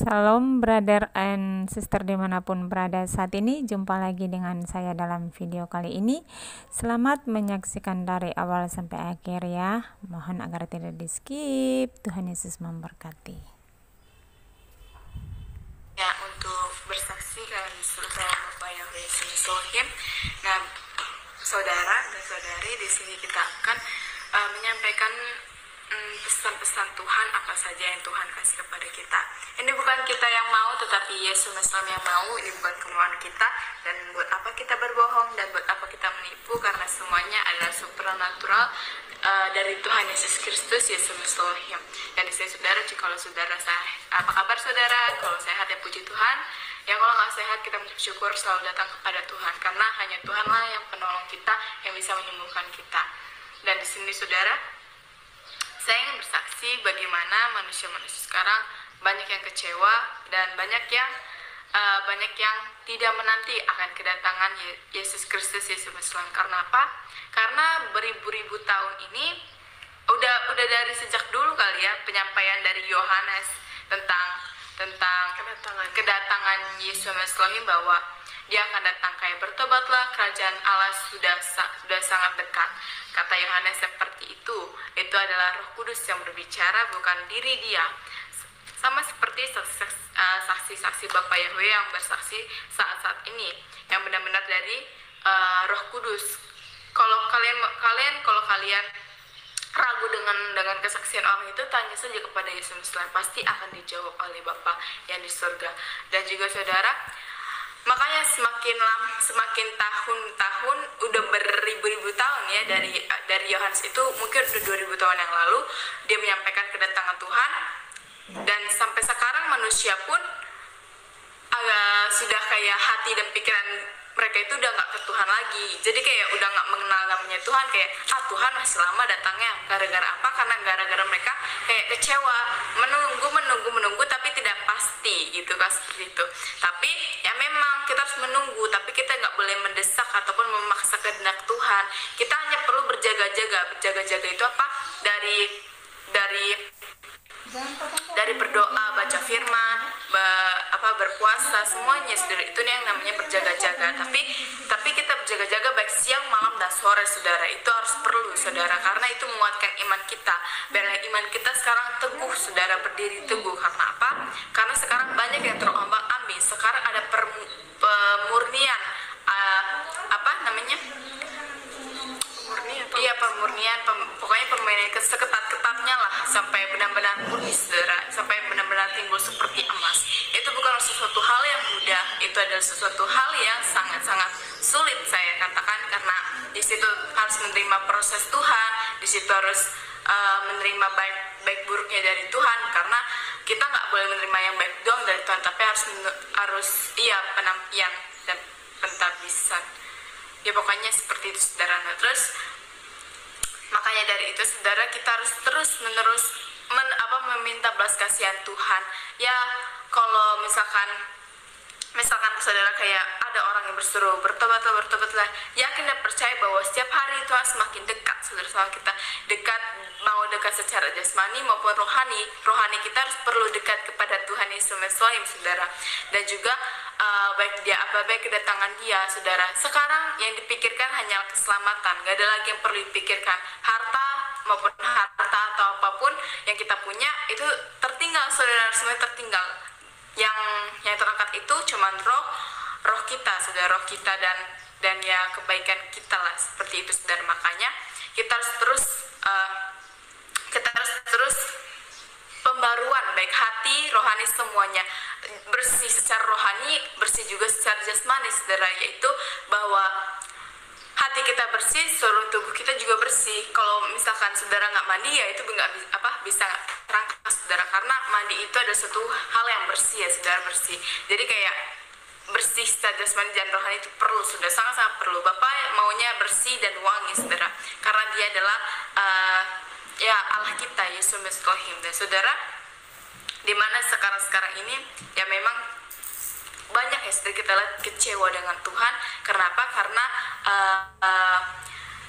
Salam brother and sister dimanapun berada saat ini. Jumpa lagi dengan saya dalam video kali ini. Selamat menyaksikan dari awal sampai akhir ya. Mohon agar tidak di skip. Tuhan Yesus memberkati. Ya, untuk bersaksi kan saudara Bapak yang Yesus Sohim. Nah, saudara dan saudari, di sini kita akan menyampaikan pesan-pesan Tuhan apa saja yang Tuhan kasih kepada kita. Ini bukan kita yang mau, tetapi Yesus yang mau. Ini bukan kemauan kita. Dan buat apa kita berbohong dan buat apa kita menipu, karena semuanya adalah supernatural dari Tuhan Yesus Kristus, Yesus Elohim. Dan di sini saudara, kalau saudara apa kabar saudara? Kalau sehat ya puji Tuhan. Ya kalau nggak sehat kita bersyukur, selalu datang kepada Tuhan, karena hanya Tuhanlah yang penolong kita, yang bisa menyembuhkan kita. Dan di sini saudara, saya ingin bersaksi bagaimana manusia-manusia sekarang banyak yang kecewa dan banyak yang tidak menanti akan kedatangan Yesus Kristus, Yesus Islam. Karena apa? Karena beribu-ribu tahun ini udah dari sejak dulu kali ya, penyampaian dari Yohanes tentang kedatangan Yesus Islam, bahwa dia akan datang, kayak bertobatlah, kerajaan Allah sudah sangat dekat. Kata Yohanes seperti itu adalah Roh Kudus yang berbicara, bukan diri dia. Sama seperti saksi-saksi Bapak Yahweh yang bersaksi saat-saat ini, yang benar-benar dari Roh Kudus. Kalau kalian ragu dengan kesaksian orang itu, tanya saja kepada Yesus, pasti akan dijawab oleh Bapa yang di surga. Dan juga saudara, makanya semakin tahun udah beribu-ribu tahun ya, dari Yohanes itu mungkin udah 2000 tahun yang lalu dia menyampaikan kedatangan Tuhan, dan sampai sekarang manusia pun sudah kayak hati dan pikiran mereka itu udah nggak ke Tuhan lagi. Jadi kayak udah nggak mengenal namanya Tuhan, kayak Tuhan masih lama datangnya. Gara-gara apa? Karena gara-gara mereka kayak kecewa, menunggu tapi tidak pasti gitu kan, seperti itu. Tapi ya memang kita harus menunggu, tapi kita nggak boleh mendesak ataupun memaksa kehendak Tuhan. Kita hanya perlu berjaga-jaga itu apa? Dari berdoa, baca firman, berpuasa, semuanya saudara, itu yang namanya berjaga-jaga. Tapi kita berjaga-jaga baik siang, malam, dan sore saudara, itu harus perlu saudara, karena itu menguatkan iman kita. Biar iman kita sekarang teguh saudara, berdiri teguh. Karena apa? Karena sekarang banyak yang terombang-ambing. Sekarang ada pemurnian pemurnian, pokoknya permainan seketat-ketatnya lah, sampai benar-benar murni saudara, sampai benar-benar timbul seperti emas. Itu bukan sesuatu hal yang mudah, itu adalah sesuatu hal yang sangat-sangat sulit saya katakan, karena di situ harus menerima proses Tuhan, di situ harus menerima baik buruknya dari Tuhan, karena kita nggak boleh menerima yang baik doang dari Tuhan, tapi harus penampian dan pentabisan. Ya pokoknya seperti itu saudara. Nah, terus makanya dari itu saudara, kita harus terus-menerus meminta belas kasihan Tuhan. Ya kalau misalkan saudara kayak ada orang yang berseru bertobatlah, yakin dan percaya bahwa setiap hari Tuhan semakin dekat saudara sama kita. Mau dekat secara jasmani maupun rohani kita harus perlu dekat kepada Tuhan Yesus Elohim saudara. Dan juga baik kedatangan dia saudara, sekarang yang dipikirkan hanya keselamatan, gak ada lagi yang perlu dipikirkan harta atau apapun yang kita punya, itu tertinggal saudara, semuanya tertinggal. Yang terangkat itu cuman roh kita saudara, roh kita dan ya kebaikan kita lah, seperti itu saudara. Makanya kita harus terus pembaruan baik hati, rohani, semuanya bersih secara rohani, bersih juga secara jasmani saudara, yaitu bahwa hati kita bersih, seluruh tubuh kita juga bersih. Kalau misalkan saudara nggak mandi, ya itu bisa terangkat saudara, karena mandi itu ada suatu hal yang bersih ya saudara, bersih. Jadi kayak bersih secara jasmani dan rohani itu perlu saudara, sangat-sangat perlu. Bapak maunya bersih dan wangi saudara, karena dia adalah Allah kita, Yesus Elohim. Dan saudara, dimana sekarang ini ya memang banyak ya saudara, kita lihat kecewa dengan Tuhan. Kenapa?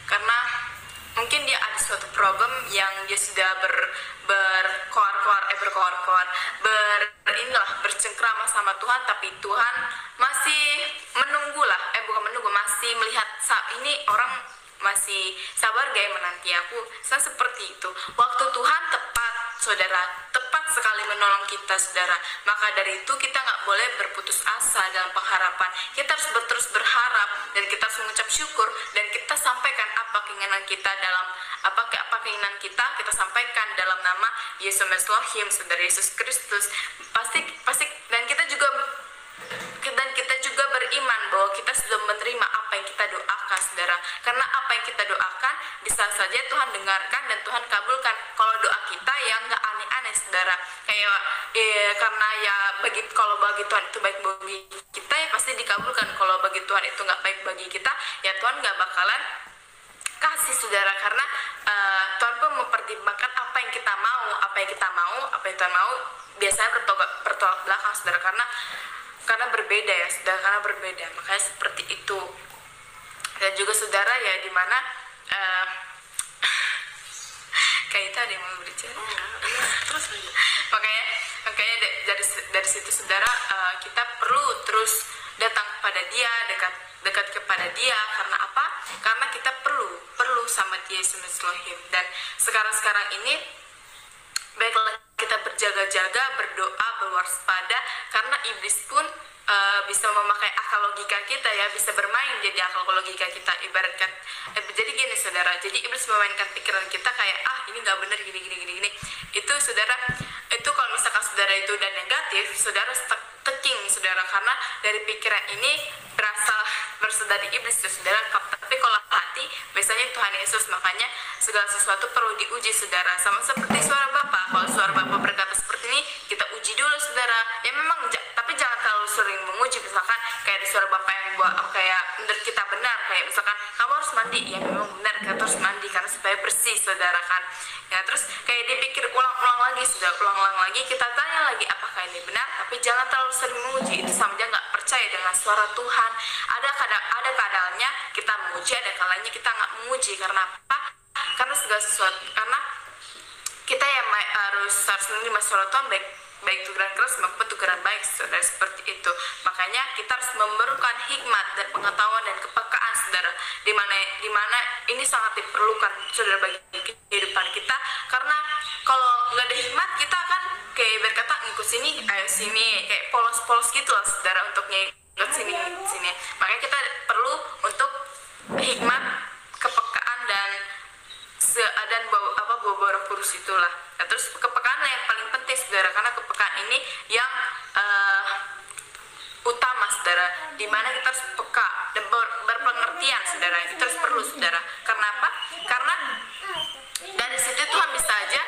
Karena mungkin dia ada suatu problem yang dia sudah berkoar-koar berkawan-kawan, bercengkrama sama Tuhan, tapi Tuhan masih bukan menunggu, masih melihat ini orang masih sabar gak menanti aku. Seperti itu. Waktu Tuhan tepat, saudara, tepat sekali menolong kita, saudara. Maka dari itu kita nggak boleh berputus asa dalam pengharapan. Kita harus terus berharap, dan kita harus mengucap syukur, dan kita sampaikan apa keinginan kita dalam apa keinginan kita sampaikan dalam nama Yesus Elohim, saudara, Yesus Kristus. Pasti dan kita juga beriman bahwa kita sudah menerima apa yang kita doakan, saudara. Karena apa yang kita doakan bisa saja Tuhan dengarkan dan Tuhan kabulkan. Kalau doa kita yang nggak aneh-aneh, saudara. Karena kalau bagi Tuhan itu baik bagi kita, ya pasti dikabulkan. Kalau bagi Tuhan itu nggak baik bagi kita, ya Tuhan nggak bakalan kasih, saudara. Karena Tuhan pun mempertimbangkan apa yang kita mau, apa yang Tuhan mau biasanya bertolak belakang, saudara. Karena berbeda ya, saudara, karena berbeda. Makanya seperti itu. Dan juga, saudara, ya dimana kayak itu ada yang mau berbicara. Terus makanya dari situ, saudara, kita perlu terus datang kepada Dia, dekat kepada Dia. Karena apa? Karena kita perlu sama Dia, Yesus Elohim. Dan sekarang ini baiklah kita berjaga-jaga, berdoa, berwaspada, karena iblis pun bisa memakai akal logika kita, ya, bisa bermain jadi akal logika kita. Ibaratkan jadi gini, saudara, jadi iblis memainkan pikiran kita kayak ini nggak benar, gini. Itu, saudara, itu kalau misalkan saudara itu udah negatif, saudara teking, saudara, karena dari pikiran ini berasal dari iblis, saudara. Tapi kalau hati biasanya Tuhan Yesus. Makanya segala sesuatu perlu diuji, saudara. Sama seperti suara Bapa. Kalau suara Bapa berkata seperti ini, kita uji dulu, saudara. Ya memang, tapi jangan terlalu sering menguji. Misalkan kayak di suara Bapa yang kayak menurut kita benar, kayak misalkan kamu harus mandi, ya memang benar, kita harus mandi karena supaya bersih, saudara, kan. Ya, terus kayak dipikir ulang lagi, saudara, ulang lagi, kita tanya lagi apakah ini benar, tapi jangan terlalu sering menguji. Itu sama aja nggak percaya dengan suara Tuhan. Ada kadangnya kita menguji, ada kalanya kita nggak menguji. Karena apa? Karena segala sesuatu, karena kita yang harus menerima suara Tuhan, baik tukeran keras maupun tukeran baik, saudara, seperti itu. Makanya kita harus memerlukan hikmat dan pengetahuan dan kepekaan, saudara, dimana ini sangat diperlukan, saudara, bagi kehidupan kita. Karena kalau nggak ada hikmat, kita akan kayak berkata ngikut sini, kayak polos gitu lah, saudara, untuk ngikut sini. Makanya kita perlu untuk hikmat, kepekaan, dan bawa Roh Kudus itulah. Nah, terus kepekaan yang paling penting, saudara, karena kepekaan ini yang utama, saudara, dimana kita harus peka dan berpengertian, saudara. Kita harus perlu, saudara. Karena apa? Karena dari situ Tuhan bisa aja,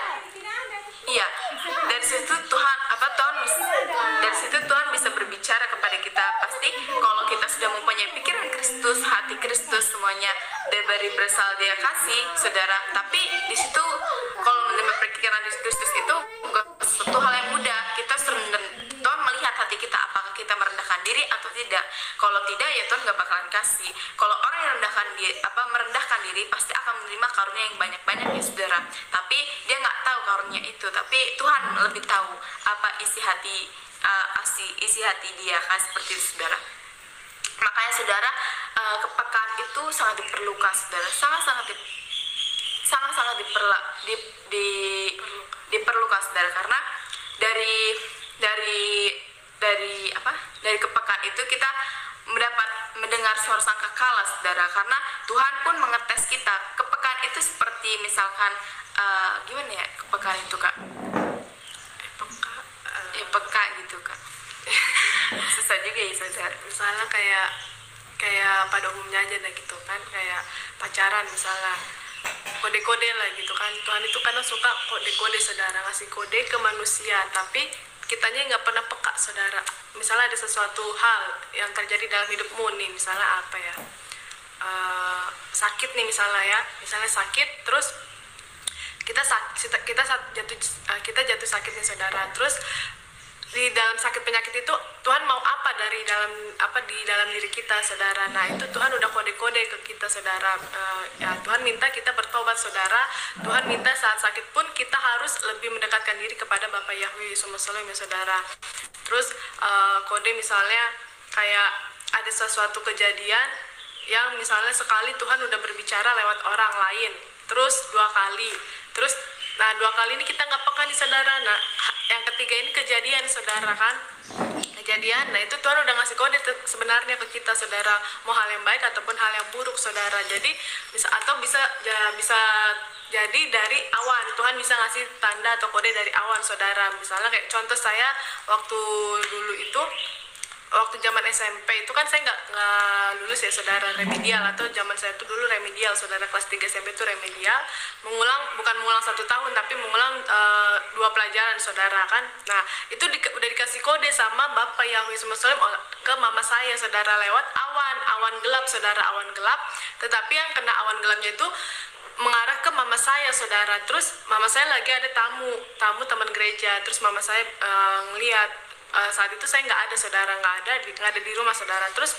dari situ Tuhan bisa berbicara kepada kita. Pasti kalau kita sudah mempunyai pikiran Kristus, hati Kristus, semuanya dari berasal Dia kasih, saudara. Tapi di situ kalau menerima pikiran Kristus itu bukan sesuatu hal yang mudah. Kita Tuhan melihat hati kita, apakah kita merendahkan diri atau tidak. Kalau tidak, ya Tuhan gak bakalan kasih. Kalau orang yang merendahkan diri pasti akan menerima karunia yang banyak-banyak, ya, saudara. Tapi dia nggak tahu karunia itu. Tapi Tuhan lebih tahu apa isi hati dia, kan, seperti itu, saudara. Makanya, saudara, kepekaan itu sangat diperlukan, saudara. Sangat-sangat diperlukan, saudara. Karena dari kepekaan itu kita mendengar suara sangkakala, saudara. Karena Tuhan pun mengetes kita. Kepekaan itu seperti misalkan gimana ya kepekaan itu, Kak? Peka gitu, Kak. Susah juga ya, saudara. Misalnya kayak pada umumnya aja lah gitu kan, kayak pacaran misalnya, kode-kode lah gitu kan. Tuhan itu karena suka kode-kode, saudara, ngasih kode ke manusia, tapi kitanya nggak pernah peka, saudara. Misalnya ada sesuatu hal yang terjadi dalam hidupmu nih, misalnya apa ya, sakit nih misalnya sakit, terus kita jatuh sakit nih, saudara. Terus di dalam sakit penyakit itu Tuhan mau apa dari di dalam diri kita, saudara. Nah, itu Tuhan udah kode-kode ke kita, saudara. Ya, Tuhan minta kita bertobat, saudara. Tuhan minta saat sakit pun kita harus lebih mendekatkan diri kepada Bapa Yahweh Yesus Salam, ya saudara. Terus kode misalnya kayak ada sesuatu kejadian yang misalnya sekali Tuhan udah berbicara lewat orang lain, terus 2 kali, terus nah 2 kali ini kita nggak peka nih, saudara. Nah, yang ketiga ini kejadian, saudara, kan kejadian. Nah, itu Tuhan udah ngasih kode sebenarnya ke kita, saudara, mau hal yang baik ataupun hal yang buruk, saudara. Jadi bisa jadi dari awan, Tuhan bisa ngasih tanda atau kode dari awan, saudara. Misalnya kayak contoh saya waktu dulu itu, waktu zaman SMP itu kan saya nggak lulus ya, saudara, remedial, atau zaman saya itu dulu remedial, saudara, kelas 3 SMP itu remedial, bukan mengulang 1 tahun tapi mengulang 2 pelajaran, saudara, kan. Nah, itu udah dikasih kode sama Bapak Yahweh Yesus ke mama saya, saudara, lewat awan gelap, saudara, awan gelap. Tetapi yang kena awan gelapnya itu mengarah ke mama saya, saudara. Terus mama saya lagi ada tamu teman gereja. Terus mama saya ngeliat, saat itu saya nggak ada, saudara, nggak ada di rumah, saudara. Terus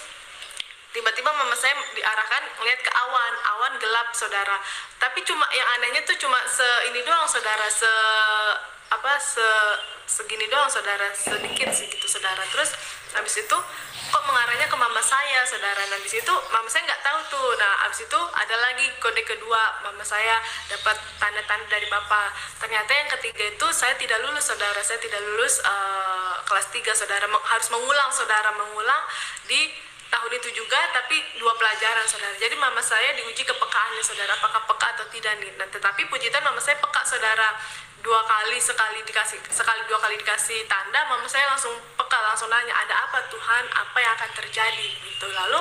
tiba-tiba mama saya diarahkan ngeliat ke awan gelap, saudara. Tapi cuma yang anehnya tuh cuma ini doang, saudara, segini doang, saudara, sedikit segitu, saudara. Terus habis itu kok mengarahnya ke mama saya, saudara. Nah, di situ mama saya nggak tahu tuh. Nah, habis itu ada lagi kode kedua, mama saya dapat tanda-tanda dari Bapak. Ternyata yang ketiga itu saya tidak lulus, saudara. Saya tidak lulus kelas 3, saudara. Harus mengulang, saudara, di tahun itu juga, tapi 2 pelajaran, saudara. Jadi mama saya diuji kepekaannya, saudara, apakah peka atau tidak nih. Nah, tetapi puji Tuhan mama saya peka, saudara. 2 kali, sekali 2 kali dikasih tanda, mama saya langsung peka, langsung nanya, ada apa Tuhan, apa yang akan terjadi gitu. Lalu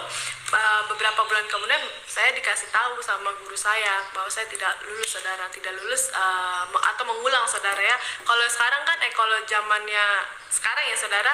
beberapa bulan kemudian saya dikasih tahu sama guru saya bahwa saya tidak lulus, saudara, tidak lulus atau mengulang, saudara, ya. Kalau sekarang kan kalau zamannya sekarang ya, saudara,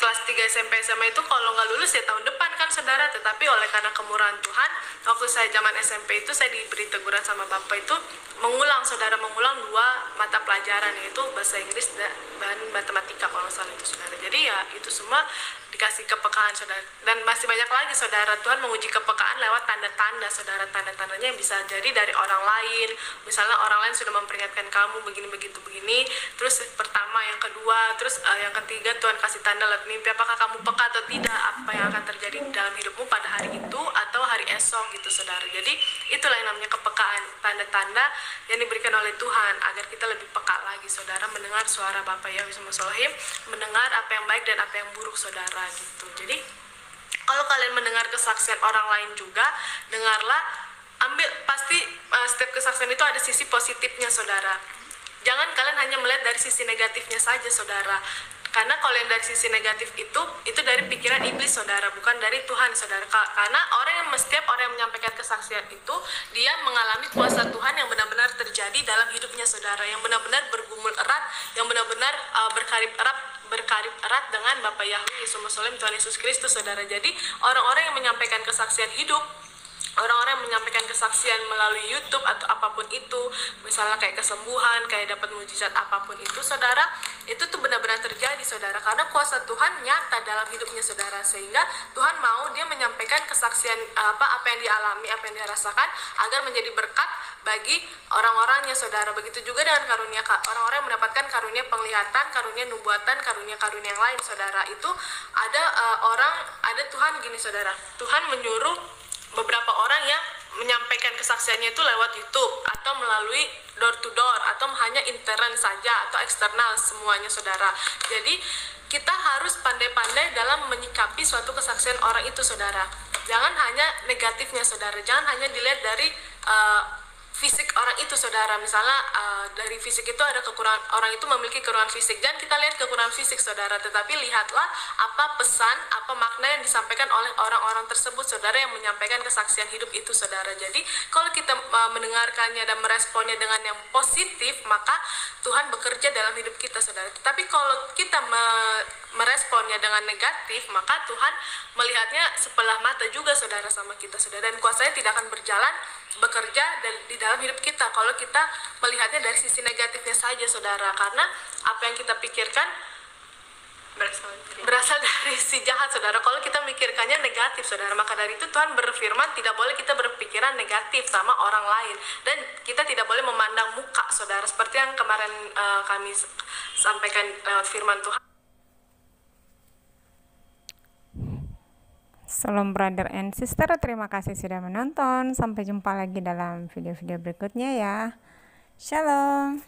kelas 3 SMP SMA itu kalau nggak lulus ya tahun depan, kan, saudara. Tetapi oleh karena kemurahan Tuhan, waktu saya zaman SMP itu saya diberi teguran sama Bapak itu mengulang, saudara, mengulang 2 mata pelajaran, yaitu bahasa Inggris dan matematika kalau nggak salah itu, saudara. Jadi ya itu semua dikasih kepekaan, saudara. Dan masih banyak lagi, saudara. Tuhan menguji kepekaan lewat tanda-tanda, saudara. Tanda-tandanya yang bisa jadi dari orang lain. Misalnya orang lain sudah memperingatkan kamu begini, begitu, begini. Terus pertama, yang kedua, terus yang ketiga Tuhan kasih tanda lewat mimpi. Apakah kamu peka atau tidak apa yang akan terjadi dalam hidupmu pada hari itu atau hari esok gitu, saudara. Jadi itulah yang namanya kepekaan, tanda-tanda yang diberikan oleh Tuhan agar kita lebih peka lagi, saudara, mendengar suara Bapa Yahweh Solohim, mendengar apa yang baik dan apa yang buruk, saudara, gitu. Jadi kalau kalian mendengar kesaksian orang lain juga, dengarlah, pasti setiap kesaksian itu ada sisi positifnya, saudara. Jangan kalian hanya melihat dari sisi negatifnya saja, saudara. Karena kalau yang dari sisi negatif itu dari pikiran iblis, saudara, bukan dari Tuhan, saudara. Karena setiap orang yang menyampaikan kesaksian itu, dia mengalami kuasa Tuhan yang benar-benar terjadi dalam hidupnya, saudara, yang benar-benar bergumul erat, yang benar-benar berkarib erat dengan Bapa Yahweh Yesus Tuhan Yesus Kristus, saudara. Jadi orang-orang yang menyampaikan kesaksian hidup, orang-orang yang menyampaikan kesaksian melalui YouTube atau apapun itu, misalnya kayak kesembuhan, kayak dapat mujizat apapun itu, saudara, itu tuh benar-benar terjadi, saudara, karena kuasa Tuhan nyata dalam hidupnya, saudara. Sehingga Tuhan mau dia menyampaikan kesaksian apa yang dialami, apa yang dirasakan, agar menjadi berkat bagi orang-orangnya, saudara. Begitu juga dengan karunia, orang-orang yang mendapatkan karunia penglihatan, karunia nubuatan, karunia-karunia yang lain, saudara. Itu ada Tuhan gini, saudara, Tuhan menyuruh beberapa orang yang menyampaikan kesaksiannya itu lewat YouTube atau melalui door to door atau hanya intern saja atau eksternal semuanya, saudara. Jadi kita harus pandai-pandai dalam menyikapi suatu kesaksian orang itu, saudara. Jangan hanya negatifnya, saudara. Jangan hanya dilihat dari fisik orang itu, saudara. Misalnya dari fisik itu ada kekurangan, orang itu memiliki kekurangan fisik. Jangan kita lihat kekurangan fisik, saudara, tetapi lihatlah apa pesan, apa makna yang disampaikan oleh orang-orang tersebut, saudara, yang menyampaikan kesaksian hidup itu, saudara. Jadi kalau kita mendengarkannya dan meresponnya dengan yang positif, maka Tuhan bekerja dalam hidup kita, saudara. Tetapi kalau kita meresponnya dengan negatif, maka Tuhan melihatnya sebelah mata juga, saudara, sama kita, saudara. Dan kuasanya tidak akan berjalan bekerja di dalam hidup kita kalau kita melihatnya dari sisi negatifnya saja, saudara. Karena apa yang kita pikirkan berasal dari si jahat, saudara. Kalau kita mikirkannya negatif, saudara, maka dari itu Tuhan berfirman tidak boleh kita berpikiran negatif sama orang lain, dan kita tidak boleh memandang muka, saudara, seperti yang kemarin kami sampaikan lewat firman Tuhan. Shalom brother and sister, terima kasih sudah menonton. Sampai jumpa lagi dalam video-video berikutnya ya. Shalom.